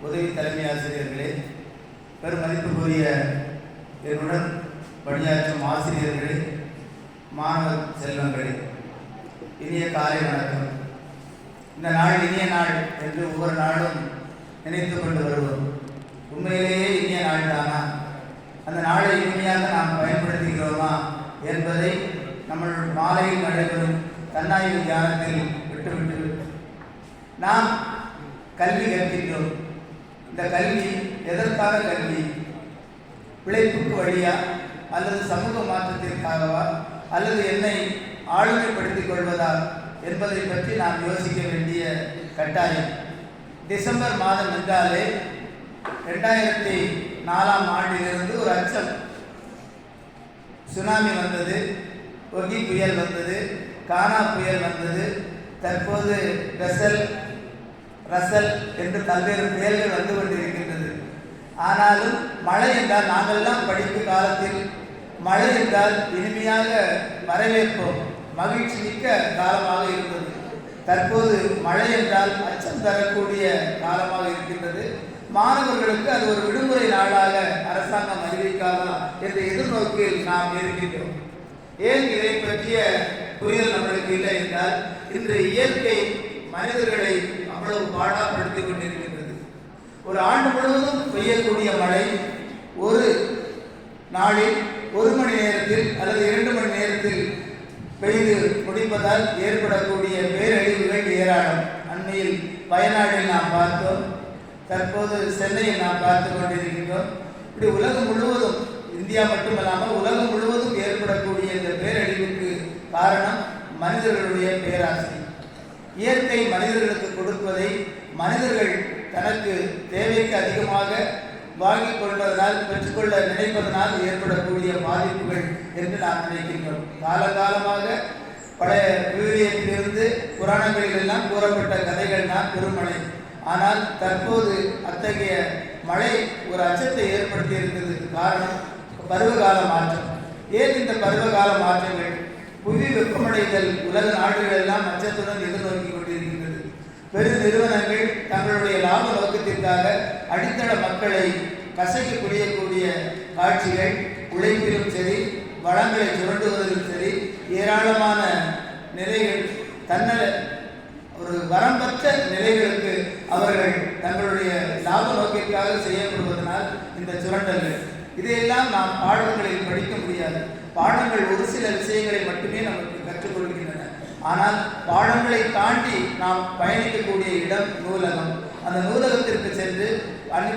உதவி தலைமை ஆசிரியர்களே, பெருமதிப்புக்குரிய என்னுடன் பணியாற்றும் ஆசிரியர்களே, மாணவ செல்வங்களே, இனிய காலை வணக்கம். இந்த நாள் இனிய நாள் என்று ஒவ்வொரு நாளும் நினைத்து கொண்டு வருவோம். உண்மையிலேயே இனிய நாள் தானா? அந்த நாளை இனிமையாக நாம் பயன்படுத்துகிறோமா என்பதை நம்ம மாலையில் நடைபெறும் தன்னாய்வு தியானத்தில் விட்டுவிட்டு நாம் கல்வி கற்கின்றோம். இந்த கல்வி எதற்காக கல்வி? பிழைப்புக்கு வழியா, அல்லது சமூக மாற்றத்திற்காகவா, அல்லது என்னை ஆளுமைப்படுத்திக் கொள்வதா என்பதை பற்றி நாம் யோசிக்க வேண்டிய கட்டாயம். டிசம்பர் மாதம் என்றாலே 2004ஆம் ஆண்டிலிருந்து ஒரு அச்சம். சுனாமி வந்தது, ஒகி புயல் வந்தது, கானா புயல் வந்தது, தற்போது ரசல் என்று பல்வேறு புயல்கள் வந்து கொண்டிருக்கின்றது. ஆனாலும் மழை என்றால் நாங்கள்லாம் படிப்பு காலத்தில் மழை என்றால் இனிமையாக வரவேற்போம், மகிழ்ச்சி மிக்க காலமாக இருந்தது. தற்போது மழை என்றால் அச்சம் தரக்கூடிய காலமாக இருக்கின்றது. மாணவர்களுக்கு அது ஒரு விடுமுறை நாளாக அரசாங்கம் அறிவிக்காதா என்ற எதிர்நோக்கில் நாம் இருக்கின்றோம். ஏன் இதை பற்றிய புரிதல் நம்மளுக்கு இல்லை என்றால், இன்று இயற்கை மனிதர்களை அவ்வளவு பாடாப்படுத்திக் கொண்டிருக்கின்றது. ஒரு ஆண்டு முழுவதும் பெய்யக்கூடிய மழை ஒரு நாளில் 1 மணி நேரத்தில் அல்லது 2 மணி நேரத்தில் பெய்து முடிப்பதால் ஏற்படக்கூடிய பேரழிவுகள் ஏராளம். அண்மையில் வயநாட்டில் நாம் பார்த்தோம், தற்போது சென்னையில் நாம் பார்த்து கொண்டிருக்கின்றோம். இப்படி உலகம் முழுவதும், இந்தியா மட்டுமல்லாமல் உலகம் முழுவதும் ஏற்படக்கூடிய இந்த பேரழிவுக்கு காரணம் மனிதர்களுடைய பேராசை. இயற்கை மனிதர்களுக்கு கொடுப்பதை மனிதர்கள் தனக்கு தேவைக்கு அதிகமாக வாங்கிக் கொள்வதனால், பெற்றுக்கொள்ள நினைப்பதனால் ஏற்படக்கூடிய பாதிப்புகள் என்று நாம் நினைக்கின்றோம். காலகாலமாக பழைய விவிலியத்திலிருந்து புராணங்களில் எல்லாம் கூறப்பட்ட கதைகள் தான் பெருமழை. ஆனால் தற்போது அத்தகைய மழை ஒரு அச்சத்தை ஏற்படுத்தி இருந்தது. காரணம் பருவகால மாற்றம். ஏன் இந்த பருவகால மாற்றங்கள்? புவி வெப்பமடைதல் உலக நாடுகள் எல்லாம் அச்சத்துடன் எதிர்நோக்கி கொண்டிருக்கின்றது. பெரு நிறுவனங்கள் தங்களுடைய லாப நோக்கத்திற்காக அடித்தள மக்களை கசைக்கு புரியக்கூடிய காட்சிகள், உழைப்பிலும் சரி, வளங்களை சுரண்டுவதிலும் சரி, ஏராளமான நிலைகள், ஒரு வரம்பற்ற நிலைகளுக்கு அவர்கள் தங்களுடைய லாப நோக்கிற்காக செய்யப்படுவதனால் இந்த சுரண்டல்கள், இதையெல்லாம் நாம் பாடங்களில் படிக்க முடியாது. பாடங்கள் ஒரு சில விஷயங்களை மட்டுமே நமக்கு கற்றுக்கொள்கின்றன. ஆனால் பாடங்களை தாண்டி நாம் பயணிக்கக்கூடிய இடம் நூலகம். அந்த நூலகத்திற்கு சென்று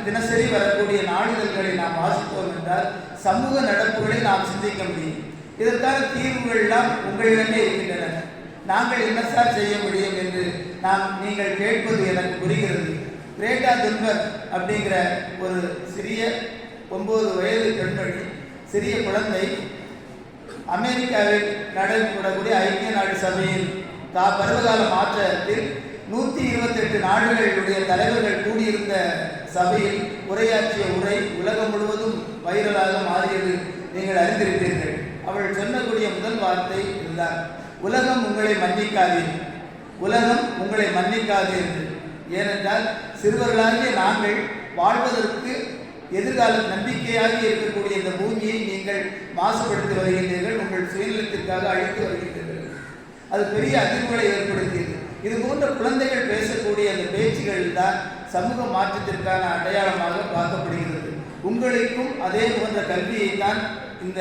தினசரி வரக்கூடிய நாளிதழ்களை நாம் வாசித்தோம் என்றால் சமூக நடப்புகளை நாம் சிந்திக்க முடியும். இதற்கான தீர்வுகள் எல்லாம் உங்களிடமே இருக்கின்றன. நாங்கள் என்ன சார் செய்ய முடியும் என்று நீங்கள் கேட்பது எனக்கு புரிகிறது. கிரேட்டா துன்பர் அப்படிங்கிற ஒரு சிறிய 9 வயது பெண்மணி, சிறிய குழந்தை, அமெரிக்காவில் நடைபெறக்கூடிய ஐக்கிய நாடு சபையில் பருவகால மாற்றத்தில் 128 நாடுகளுடைய தலைவர்கள் கூடியிருந்த சபையில் உரையாற்றிய உரை உலகம் முழுவதும் வைரலாக மாறியது நீங்கள் அறிந்திருப்பீர்கள். அவள் சொல்லக்கூடிய முதல் வார்த்தை இதுதான்: உலகம் உங்களை மன்னிக்காது, உலகம் உங்களை மன்னிக்காது என்று. ஏனென்றால் சிறுவர்களாகிய நாங்கள் வாழ்வதற்கு எதிர்கால நம்பிக்கையாக இருக்கக்கூடிய இந்த பூமியை நீங்கள் மாசுபடுத்தி வருகின்றீர்கள், உங்கள் சுயநலத்திற்காக அழித்து வருகின்றீர்கள். அது பெரிய அதிர்வுகளை ஏற்படுத்தியது. இது போன்ற குழந்தைகள் பேசக்கூடிய அந்த பேச்சுகள் தான் சமூக மாற்றத்திற்கான அடையாளமாக பார்க்கப்படுகிறது. உங்களுக்கும் அதே போன்ற கல்வியை தான் இந்த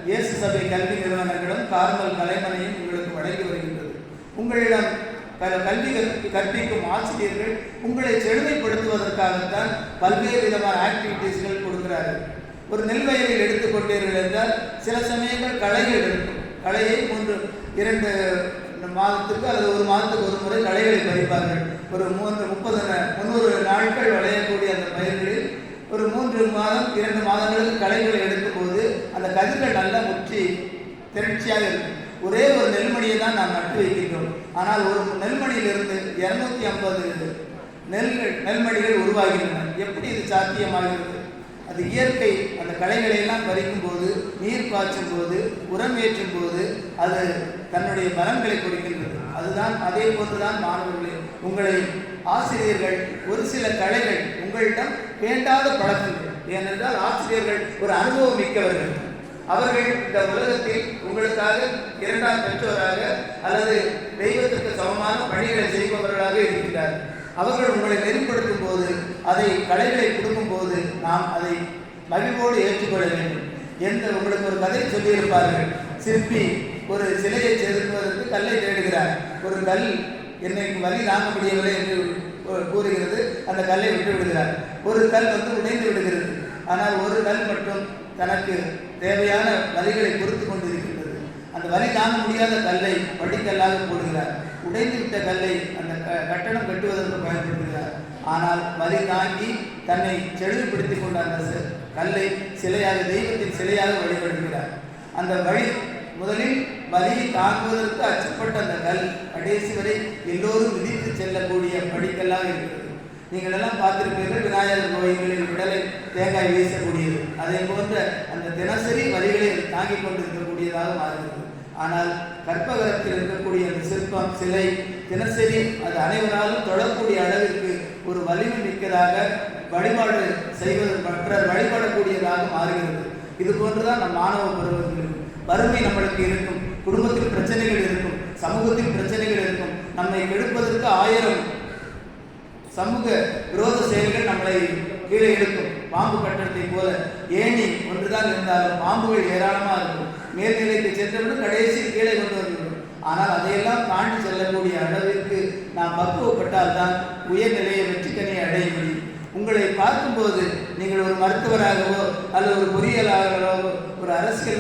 இயேசு சபை கல்வி நிறுவனங்களும் கார்மல் கலைமனையும் உங்களுக்கு வழங்கி வருகின்றது. உங்களிடம் கல்வி கற்பிக்கும் ஆசிரியர்கள் உங்களை செழுமைப்படுத்துவதற்காகத்தான் பல்வேறு விதமான ஆக்டிவிட்டீஸ்கள் கொடுக்கிறார்கள். ஒரு நெல் வயலில் எடுத்துக்கொண்டீர்கள் என்றால் சில சமயங்கள் களைகள் இருக்கும். களையை 2 மாதத்துக்கு அல்லது 1 மாதத்துக்கு ஒரு முறை களைகளை பறிப்பார்கள். ஒரு 300 நாட்கள் விளையக்கூடிய அந்த பயிர்களில் ஒரு 3 மாதம் 2 மாதங்களுக்கு களைகளை எடுக்கும்போது அந்த கதிர்கள் நல்லா முற்றி திரட்சியாக இருக்கும். ஒரே ஒரு நெல்மணியை தான் நாம் நட்டு வைக்கின்றோம். ஆனால் ஒரு நெல்மணியிலிருந்து 250 நெல்மணிகள் உருவாகின்றன. எப்படி இது சாத்தியமாகிறது? அது இயற்கை. அந்த களைகளை எல்லாம் பறிக்கும் போது, நீர் பாய்ச்சும் போது, உரம் ஏற்றும் போது அது தன்னுடைய பலன்களை கொடுக்கின்றது. அதுதான் அதே போன்றுதான் மாணவர்களே, உங்களை ஆசிரியர்கள் ஒரு சில கலைகள் உங்களிடம் வேண்டாத பழக்கங்கள். ஏனென்றால் ஆசிரியர்கள் ஒரு அனுபவம் மிக்கவர்கள். அவர்கள் இந்த உலகத்தில் உங்களுக்காக இரண்டாம் பெற்றோராக அல்லது தெய்வத்திற்கு சமமான பணிகளை செய்பவர்களாக இருக்கிறார்கள். அவர்கள் உங்களை நெறிப்படுத்தும் போது, அதை கலைகளை கொடுக்கும் போது நாம் அதை மகிழ்வோடு ஏற்றுக்கொள்ள வேண்டும். உங்களுக்கு ஒரு கதை சொல்லியிருப்பார்கள். சிற்பி ஒரு சிலையை செதுக்குவதற்கு கல்லை தேடுகிறார். ஒரு கல் என்னைக்கு வலி தாங்க முடியவில்லை என்று கூறுகிறது. அந்த கல்லை விட்டு விடுகிறார். ஒரு கல் உடைந்து விடுகிறது. ஆனால் ஒரு கல் மட்டும் தனக்கு தேவையான வலிகளை பொறுத்து கொண்டு இருக்கின்றது. அந்த வலி தாங்க முடியாத கல்லை படிக்கல்லாக போடுகிறார். உடைந்து விட்ட கல்லை அந்த கட்டணம் கட்டுவதற்கு பயன்படுத்துகிறார். ஆனால் வலி தாங்கி தன்னை செழுமைப்படுத்திக் கொண்ட அந்த கல்லை சிலையாக, தெய்வத்தின் சிலையாக வழிபடுகிறார். அந்த வழி முதலில் வலியை தாங்குவதற்கு அச்சப்பட்ட அந்த கல் கடைசி வரை எல்லோரும் விதித்து செல்லக்கூடிய படிக்கல்லாக இருக்கிறது. நீங்கள் எல்லாம் பார்த்திருப்பீர்கள், விநாயகர் கோயில்களில் விடலை தேங்காய் வீசக்கூடியது. அதை போன்ற அந்த தினசரி வலிகளை தாங்கிக் கொண்டிருக்கக்கூடியதாக மாறுகிறது. ஆனால் கற்பகரத்தில் இருக்கக்கூடிய அந்த சிற்பம், சிலை தினசரி அது அனைவராலும் தொழக்கூடிய அளவிற்கு ஒரு வலிமை மிக்கதாக, வழிபாடு செய்வதற்கு வழிபடக்கூடியதாக மாறுகிறது. இது போன்றுதான் நம் மாணவ பருவத்தில் வறுமை நம்மளுக்கு இருக்கும், குடும்பத்தில் பிரச்சனைகள் இருக்கும், சமூகத்தில் பிரச்சனைகள் இருக்கும். நம்மை கெடுப்பதற்கு 1000 சமூக விரோத செயல்கள் நம்மளை கீழே எடுக்கும். பாம்பு கட்டடத்தை போல ஏணி ஒன்றுதான் இருந்தாலும் பாம்புகள் ஏராளமாக இருக்கும். மேல்நிலைக்கு சென்றவுடன் கடைசியில் கீழே கொண்டு வந்துவிடும். ஆனால் அதையெல்லாம் தாண்டி செல்லக்கூடிய அளவிற்கு நாம் பக்குவப்பட்டால் தான் உயர்நிலையை வெற்றிக்கனியை அடைய முடியும். உங்களை பார்க்கும்போது நீங்கள் ஒரு மருத்துவராகவோ அல்லது ஒரு பொறியியலாளராகவோ ஒரு அரசியல்